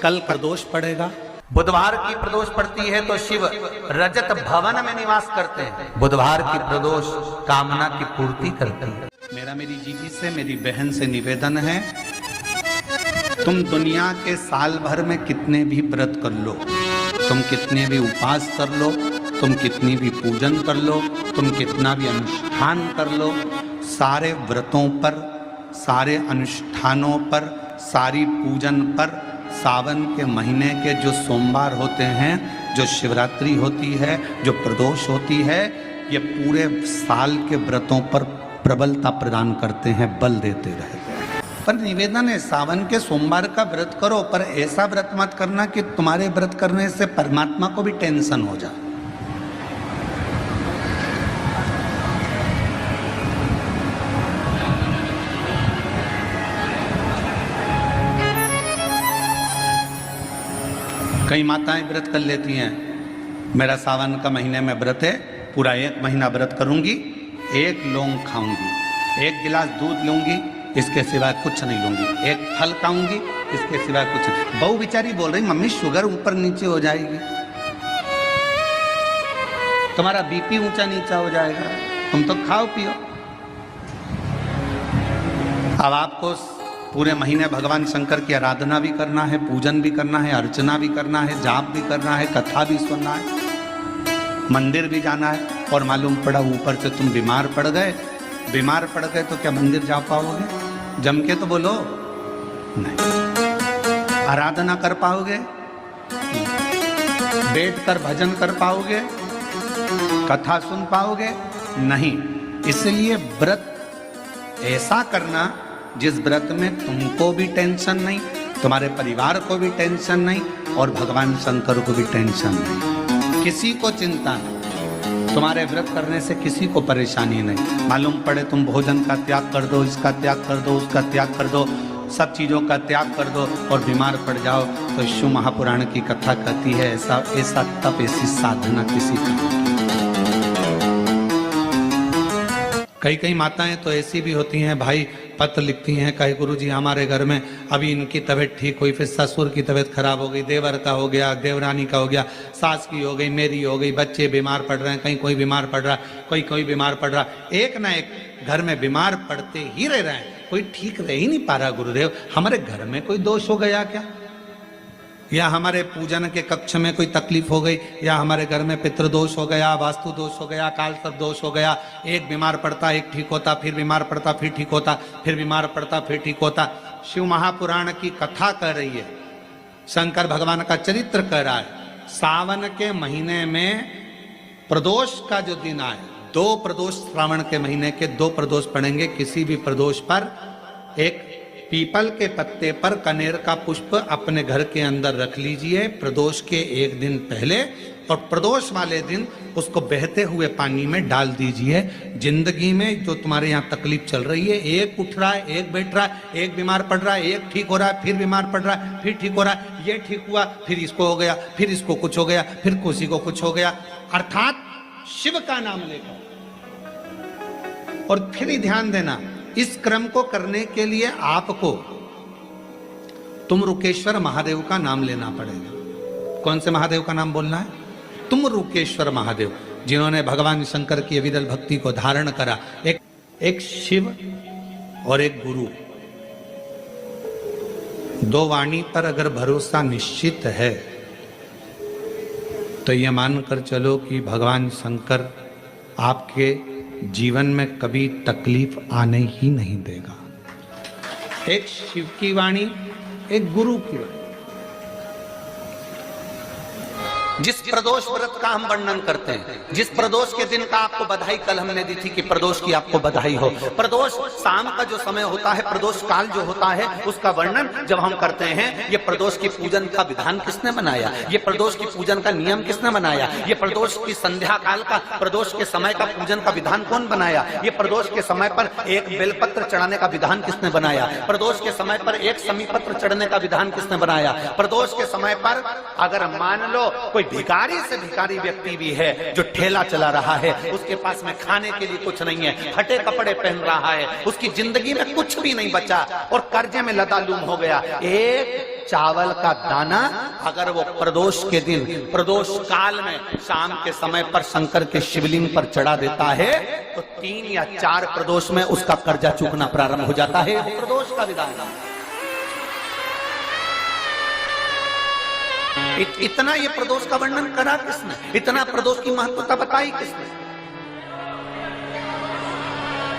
कल प्रदोष पड़ेगा। बुधवार की प्रदोष पड़ती है तो शिव रजत भवन में निवास करते हैं। बुधवार की प्रदोष कामना की पूर्ति करती है। मेरा मेरी जीजी से, मेरी बहन से निवेदन है, तुम दुनिया के साल भर में कितने भी व्रत कर लो, तुम कितने भी उपवास कर लो, तुम कितनी भी पूजन कर लो, तुम कितना भी अनुष्ठान कर लो, सारे व्रतों पर, सारे अनुष्ठानों पर, सारी पूजन पर सावन के महीने के जो सोमवार होते हैं, जो शिवरात्रि होती है, जो प्रदोष होती है, ये पूरे साल के व्रतों पर प्रबलता प्रदान करते हैं, बल देते रहते हैं। पर निवेदन है, सावन के सोमवार का व्रत करो, पर ऐसा व्रत मत करना कि तुम्हारे व्रत करने से परमात्मा को भी टेंशन हो जाए। कई माताएं व्रत कर लेती हैं, मेरा सावन का महीने में व्रत है, पूरा 1 महीना व्रत करूंगी, 1 लौंग खाऊंगी, 1 गिलास दूध लूंगी, इसके सिवाय कुछ नहीं लूंगी, 1 फल खाऊंगी, इसके सिवाय कुछ नहीं। बहू बेचारी बोल रही, मम्मी शुगर ऊपर नीचे हो जाएगी, तुम्हारा बीपी ऊंचा नीचा हो जाएगा, तुम तो खाओ पियो। अब आपको पूरे महीने भगवान शंकर की आराधना भी करना है, पूजन भी करना है, अर्चना भी करना है, जाप भी करना है, कथा भी सुनना है, मंदिर भी जाना है, और मालूम पड़ा ऊपर से तुम बीमार पड़ गए। बीमार पड़ गए तो क्या मंदिर जा पाओगे? जम के तो बोलो नहीं। आराधना कर पाओगे? बैठकर भजन कर पाओगे? कथा सुन पाओगे? नहीं। इसलिए व्रत ऐसा करना जिस व्रत में तुमको भी टेंशन नहीं, तुम्हारे परिवार को भी टेंशन नहीं, और भगवान शंकर को भी टेंशन नहीं, किसी को चिंता नहीं, तुम्हारे व्रत करने से किसी को परेशानी नहीं। मालूम पड़े तुम भोजन का त्याग कर दो, इसका त्याग कर दो, उसका त्याग कर दो, सब चीज़ों का त्याग कर दो और बीमार पड़ जाओ, तो शिव महापुराण की कथा कहती है ऐसा तप, ऐसी साधना किसी की। कई माताएं तो ऐसी भी होती हैं भाई, पत्र लिखती हैं, कहे गुरुजी हमारे घर में अभी इनकी तबीयत ठीक हुई, फिर ससुर की तबीयत खराब हो गई, देवर का हो गया, देवरानी का हो गया, सास की हो गई, मेरी हो गई, बच्चे बीमार पड़ रहे हैं, कहीं कोई बीमार पड़ रहा, कोई बीमार पड़ रहा, एक ना एक घर में बीमार पड़ते ही रह रहे हैं, कोई ठीक रह ही नहीं पा रहा। गुरुदेव हमारे घर में कोई दोष हो गया क्या, या हमारे पूजन के कक्ष में कोई तकलीफ हो गई, या हमारे घर में पितृदोष हो गया, वास्तु दोष हो गया, काल सर्प दोष हो गया, एक बीमार पड़ता एक ठीक होता, फिर बीमार पड़ता फिर ठीक होता, फिर बीमार पड़ता फिर ठीक होता। शिव महापुराण की कथा कह रही है, शंकर भगवान का चरित्र कह रहा है, सावन के महीने में प्रदोष का जो दिन आए, 2 प्रदोष श्रावण के महीने के 2 प्रदोष पड़ेंगे, किसी भी प्रदोष पर एक पीपल के पत्ते पर कनेर का पुष्प अपने घर के अंदर रख लीजिए प्रदोष के 1 दिन पहले, और प्रदोष वाले दिन उसको बहते हुए पानी में डाल दीजिए। जिंदगी में जो तुम्हारे यहाँ तकलीफ चल रही है, एक उठ रहा है, एक बैठ रहा है, एक बीमार पड़ रहा है, एक ठीक हो रहा है, फिर बीमार पड़ रहा है, फिर ठीक हो रहा है, ये ठीक हुआ, फिर इसको हो गया, फिर इसको कुछ हो गया, फिर किसी को कुछ हो गया, अर्थात शिव का नाम लेकर। और फिर ही ध्यान देना, इस क्रम को करने के लिए आपको तुमरुकेश्वर महादेव का नाम लेना पड़ेगा। कौन से महादेव का नाम बोलना है? तुमरुकेश्वर महादेव, जिन्होंने भगवान शंकर की अविरल भक्ति को धारण करा। एक शिव और एक गुरु, 2 वाणी पर अगर भरोसा निश्चित है तो यह मानकर चलो कि भगवान शंकर आपके जीवन में कभी तकलीफ आने ही नहीं देगा। एक शिव की वाणी, एक गुरु की वाणी। जिस प्रदोष व्रत का हम वर्णन करते हैं, जिस प्रदोष के दिन का आपको बधाई कल हमने दी थी कि प्रदोष की आपको बधाई हो, प्रदोष शाम का जो समय होता है, प्रदोष काल जो होता है, उसका वर्णन जब हम करते हैं, ये प्रदोष की पूजन का विधान किसने बनाया, ये प्रदोष की पूजन का नियम किसने बनाया, ये प्रदोष की संध्या काल का, प्रदोष के समय का पूजन का विधान कौन बनाया, ये प्रदोष के समय पर एक बेलपत्र चढ़ाने का विधान किसने बनाया, प्रदोष के समय पर एक समीपत्र चढ़ने का विधान किसने बनाया, प्रदोष के समय पर अगर मान लो कोई भिखारी से भिखारी व्यक्ति भी है जो ठेला चला रहा है, उसके पास में खाने के लिए कुछ नहीं है, फटे कपड़े पहन रहा है, उसकी जिंदगी में कुछ भी नहीं बचा और कर्जे में लदालूम हो गया, एक चावल का दाना अगर वो प्रदोष के दिन, प्रदोष काल में शाम के समय पर शंकर के शिवलिंग पर चढ़ा देता है तो 3 या 4 प्रदोष में उसका कर्जा चूकना प्रारंभ हो जाता है। प्रदोष का विधान है। इतना ये प्रदोष का वर्णन करा किसने? इतना प्रदोष की महत्वता बताई किसने?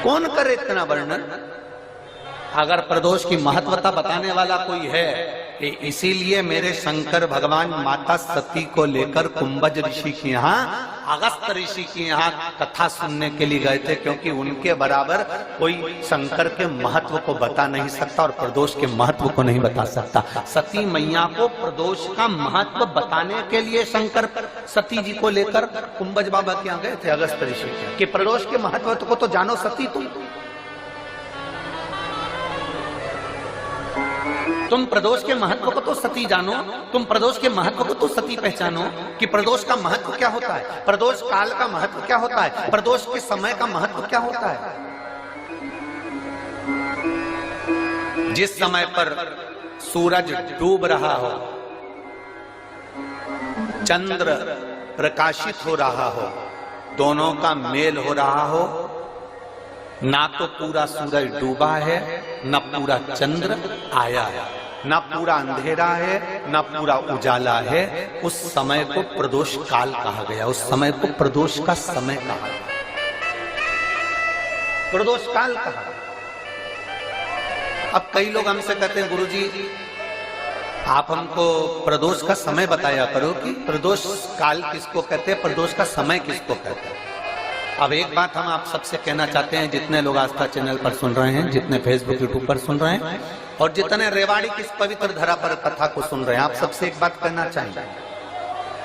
कौन करे इतना वर्णन? अगर प्रदोष की महत्वता बताने वाला कोई है, इसीलिए मेरे शंकर भगवान माता सती को लेकर कुंभज ऋषि के यहाँ, अगस्त ऋषि के यहाँ कथा सुनने के लिए गए थे, क्योंकि उनके बराबर कोई शंकर के महत्व को बता नहीं सकता और प्रदोष के महत्व को नहीं बता सकता। सती मैया को प्रदोष का महत्व बताने के लिए शंकर सती जी को लेकर कुंभज बाबा के यहाँ गए थे, अगस्त ऋषि के, कि प्रदोष के महत्व को तो जानो सती तुम प्रदोष के महत्व को तो सती जानो, तुम प्रदोष के महत्व को तो सती पहचानो कि प्रदोष का महत्व क्या होता है, प्रदोष काल का महत्व क्या होता है, प्रदोष के समय का महत्व क्या होता है। जिस समय पर सूरज डूब रहा हो, चंद्र प्रकाशित हो रहा हो, दोनों का मेल हो रहा हो, ना तो पूरा सूरज डूबा है, ना पूरा चंद्र आया है, ना पूरा अंधेरा है, ना पूरा उजाला है, उस समय को प्रदोष काल कहा गया। उस समय को प्रदोष का समय कहा, प्रदोष काल कहा। अब कई लोग हमसे कहते हैं, गुरुजी आप हमको प्रदोष का समय बताया करो कि प्रदोष काल किसको कहते हैं, प्रदोष का समय किसको कहते हैं। अब एक बात हम आप सबसे कहना चाहते हैं, जितने लोग आस्था चैनल पर सुन रहे हैं, जितने फेसबुक यूट्यूब पर सुन रहे हैं और जितने रेवाड़ी की इस पवित्र धरा पर कथा को सुन रहे हैं, आप सबसे एक बात कहना चाहिए।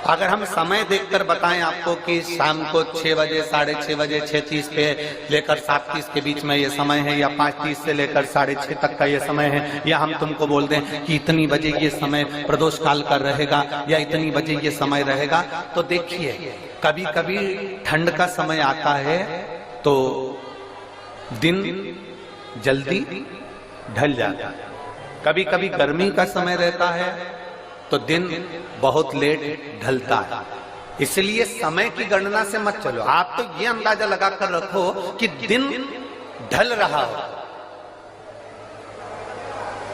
अगर हम समय देखकर बताएं आपको कि शाम को 6 बजे, 6:30 बजे, 6:30 पे लेकर 7:30 के बीच में ये समय है, या 5:30 से लेकर 6:30 तक का ये समय है, या हम तुमको बोल दें कि इतनी बजे ये समय प्रदोष काल का रहेगा या इतनी बजे ये समय रहेगा, तो देखिए कभी कभी ठंड का समय आता है तो दिन जल्दी ढल जाता है, कभी कभी गर्मी का समय रहता है तो दिन बहुत लेट ढलता है। इसलिए समय की गणना से मत चलो, आप तो ये अंदाजा लगाकर रखो कि दिन ढल रहा हो,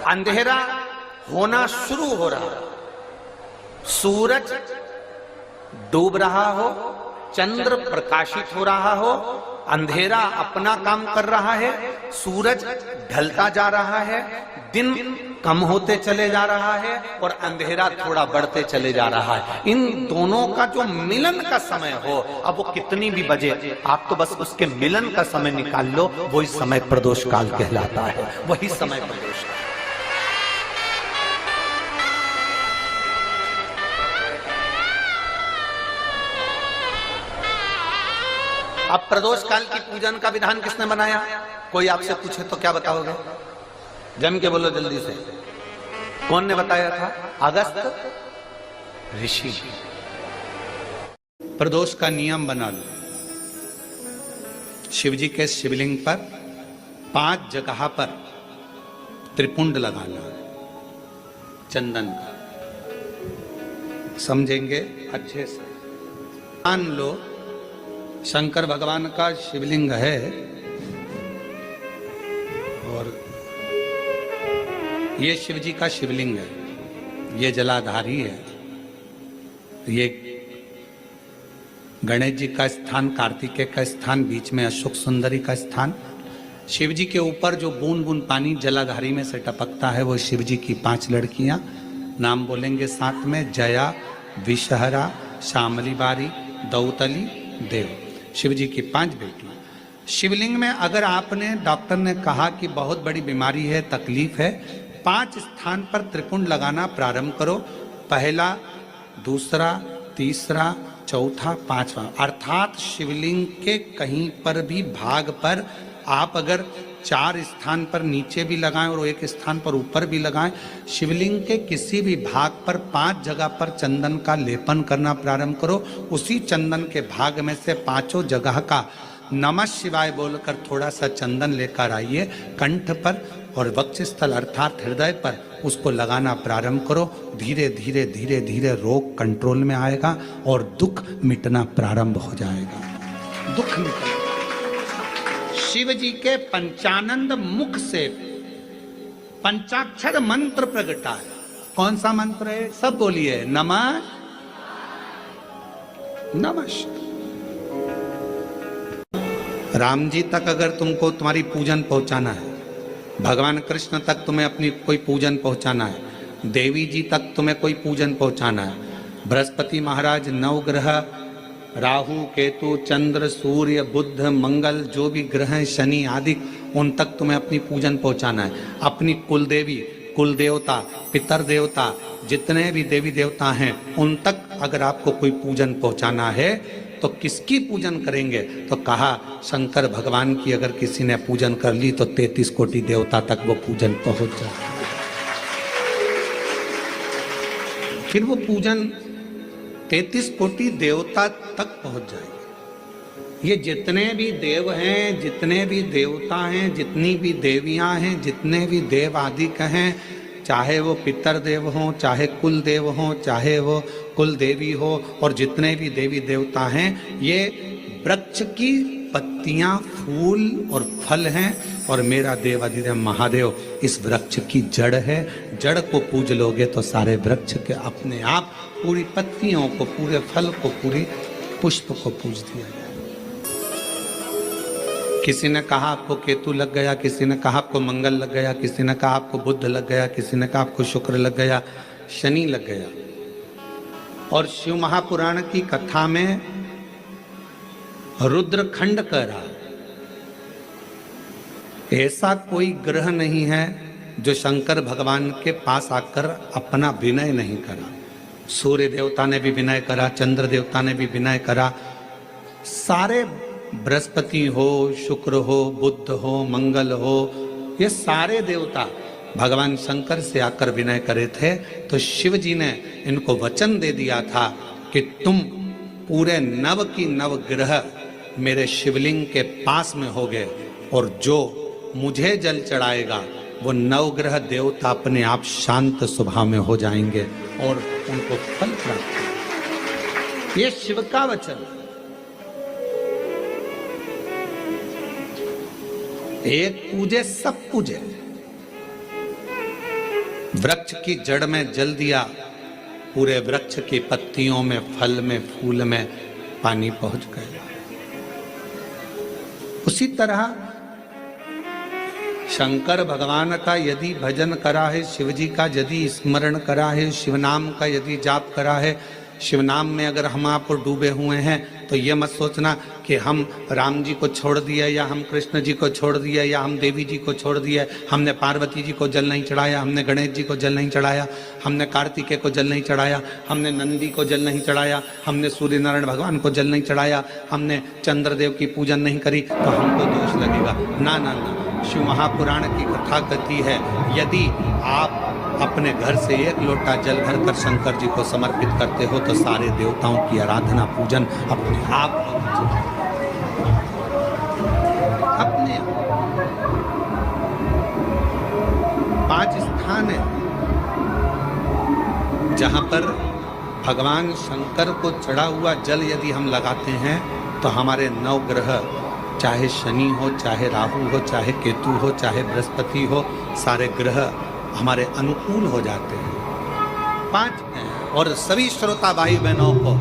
अंधेरा होना शुरू हो रहा हो, सूरज डूब रहा हो, चंद्र प्रकाशित हो रहा हो, अंधेरा अपना काम कर रहा है, सूरज ढलता जा रहा है, दिन कम होते चले जा रहा है और अंधेरा थोड़ा बढ़ते चले जा रहा है। इन दोनों का जो मिलन का समय हो, अब वो कितनी भी बजे, आप तो बस उसके मिलन का समय निकाल लो, वही समय प्रदोष काल कहलाता है, वही समय प्रदोष काल। अब प्रदोष काल की पूजन का विधान किसने बनाया? कोई आपसे पूछे तो क्या बताओगे? जम के बोलो जल्दी से, कौन ने बताया था? अगस्त ऋषि। प्रदोष का नियम बना लो, शिवजी के शिवलिंग पर 5 जगह पर त्रिपुंड लगाना है चंदन का। समझेंगे अच्छे से? मान लो शंकर भगवान का शिवलिंग है और ये शिवजी का शिवलिंग है, ये जलाधारी है, ये गणेश जी का स्थान, कार्तिकेय का स्थान, बीच में अशोक सुंदरी का स्थान। शिवजी के ऊपर जो बूंद बूंद पानी जलाधारी में से टपकता है वो शिवजी की 5 लड़कियां, नाम बोलेंगे साथ में, जया, विषहरा, शामली बारी, दौतली, देव। शिवजी की 5 बेटियां। शिवलिंग में अगर आपने, डॉक्टर ने कहा कि बहुत बड़ी बीमारी है, तकलीफ है, 5 स्थान पर त्रिपुंड लगाना प्रारंभ करो। पहला, दूसरा, तीसरा, चौथा, 5वां, अर्थात शिवलिंग के कहीं पर भी भाग पर आप अगर 4 स्थान पर नीचे भी लगाएं और 1 स्थान पर ऊपर भी लगाएं, शिवलिंग के किसी भी भाग पर 5 जगह पर चंदन का लेपन करना प्रारंभ करो। उसी चंदन के भाग में से 5 जगह का नमः शिवाय बोलकर थोड़ा सा चंदन लेकर आइए कंठ पर और वक्षस्थल अर्थात हृदय पर उसको लगाना प्रारंभ करो। धीरे धीरे धीरे धीरे रोग कंट्रोल में आएगा और दुख मिटना प्रारंभ हो जाएगा। दुख मिटेगा। शिव जी के पंचानंद मुख से पंचाक्षर मंत्र प्रगटा है। कौन सा मंत्र है? सब बोलिए, नमः नमः। राम जी तक अगर तुमको तुम्हारी पूजन पहुंचाना है, भगवान कृष्ण तक तुम्हें अपनी कोई पूजन पहुंचाना है, देवी जी तक तुम्हें कोई पूजन पहुंचाना है, बृहस्पति महाराज, नवग्रह, राहु, केतु, चंद्र, सूर्य, बुध, मंगल, जो भी ग्रह हैं, शनि आदि, उन तक तुम्हें अपनी पूजन पहुंचाना है। अपनी कुल देवी, कुल देवता, पितर देवता, जितने भी देवी देवता हैं, उन तक अगर आपको कोई पूजन पहुंचाना है तो किसकी पूजन करेंगे? तो कहा शंकर भगवान की अगर किसी ने पूजन कर ली तो 33 कोटि देवता तक वो पूजन पहुंच जाए। फिर वो पूजन 33 कोटि देवता तक पहुंच जाएगी। ये जितने भी देव हैं, जितने भी देवता हैं, जितनी भी देवियां हैं, जितने भी देव आदि कहें, चाहे वो पितर देव हों, चाहे कुल देव हों, चाहे वो कुल देवी हो, और जितने भी देवी देवता हैं, ये वृक्ष की पत्तियां, फूल और फल हैं। और मेरा देवाधिदेव महादेव इस वृक्ष की जड़ है। जड़ को पूज लोगे तो सारे वृक्ष के अपने आप पूरी पत्तियों को, पूरे फल को, पूरी पुष्प को पूज दिया जाए। किसी ने कहा आपको केतु लग गया, किसी ने कहा आपको मंगल लग गया, किसी ने कहा आपको बुध लग गया, किसी ने कहा आपको शुक्र लग गया, शनि लग गया। और शिव महापुराण की कथा में रुद्रखंड कह रहा है, ऐसा कोई ग्रह नहीं है जो शंकर भगवान के पास आकर अपना विनय नहीं करा। सूर्य देवता ने भी विनय करा, चंद्र देवता ने भी विनय करा, सारे बृहस्पति हो, शुक्र हो, बुध हो, मंगल हो, ये सारे देवता भगवान शंकर से आकर विनय करे थे। तो शिव जी ने इनको वचन दे दिया था कि तुम पूरे नव की नव ग्रह मेरे शिवलिंग के पास में होगे, और जो मुझे जल चढ़ाएगा वो नवग्रह देवता अपने आप शांत स्वभाव में हो जाएंगे और उनको फल प्राप्त। ये शिव का वचन। एक पूजे सब पूजे। वृक्ष की जड़ में जल दिया, पूरे वृक्ष की पत्तियों में, फल में, फूल में पानी पहुंच गया। उसी तरह शंकर भगवान का यदि भजन करा है, शिव जी का यदि स्मरण करा है, शिव नाम का यदि जाप करा है, शिव नाम में अगर हम आप डूबे हुए हैं, तो ये मत सोचना कि हम राम जी को छोड़ दिए, या हम कृष्ण जी को छोड़ दिए, या हम देवी जी को छोड़ दिए, हमने पार्वती जी को जल नहीं चढ़ाया, हमने गणेश जी को जल नहीं चढ़ाया, हमने कार्तिकेय को जल नहीं चढ़ाया, हमने नंदी को जल नहीं चढ़ाया, हमने सूर्य नारायण भगवान को जल नहीं चढ़ाया, हमने चंद्रदेव की पूजन नहीं करी, तो हमको दोष लगेगा। ना ना ना, शिव महापुराण की कथा कहती है, यदि आप अपने घर से एक लोटा जल भरकर शंकर जी को समर्पित करते हो तो सारे देवताओं की आराधना पूजन अपने आप अपने 5 स्थान है जहां पर भगवान शंकर को चढ़ा हुआ जल यदि हम लगाते हैं तो हमारे 9 ग्रह, चाहे शनि हो, चाहे राहु हो, चाहे केतु हो, चाहे बृहस्पति हो, सारे ग्रह हमारे अनुकूल हो जाते हैं। 5 हैं। और सभी श्रोता भाई बहनों को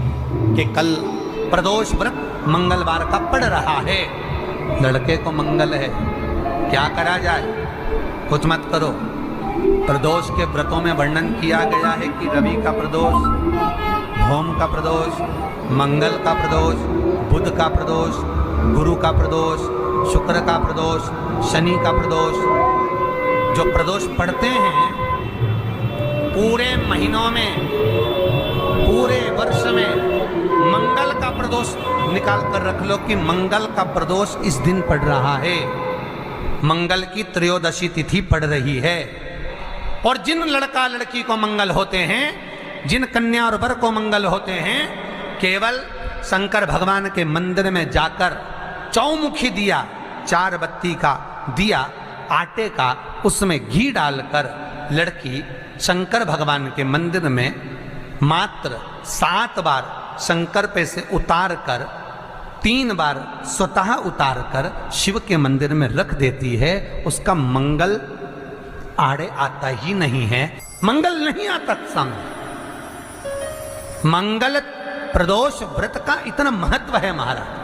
कि कल प्रदोष व्रत मंगलवार का पड़ रहा है, लड़के को मंगल है, क्या करा जाए? कुछ मत करो। प्रदोष के व्रतों में वर्णन किया गया है कि रवि का प्रदोष, भौम का प्रदोष, मंगल का प्रदोष, बुध का प्रदोष, गुरु का प्रदोष, शुक्र का प्रदोष, शनि का प्रदोष। जो प्रदोष पड़ते हैं पूरे महीनों में, पूरे वर्ष में, मंगल का प्रदोष निकाल कर रख लो कि मंगल का प्रदोष इस दिन पड़ रहा है, मंगल की त्रयोदशी तिथि पड़ रही है। और जिन लड़का लड़की को मंगल होते हैं, जिन कन्या और वर को मंगल होते हैं, केवल शंकर भगवान के मंदिर में जाकर चौमुखी दिया, 4 बत्ती का दिया आटे का, उसमें घी डालकर लड़की शंकर भगवान के मंदिर में मात्र 7 बार शंकर पे से उतार कर 3 बार स्वतः उतार कर शिव के मंदिर में रख देती है, उसका मंगल आड़े आता ही नहीं है, मंगल नहीं आता सामने। मंगल प्रदोष व्रत का इतना महत्व है महाराज।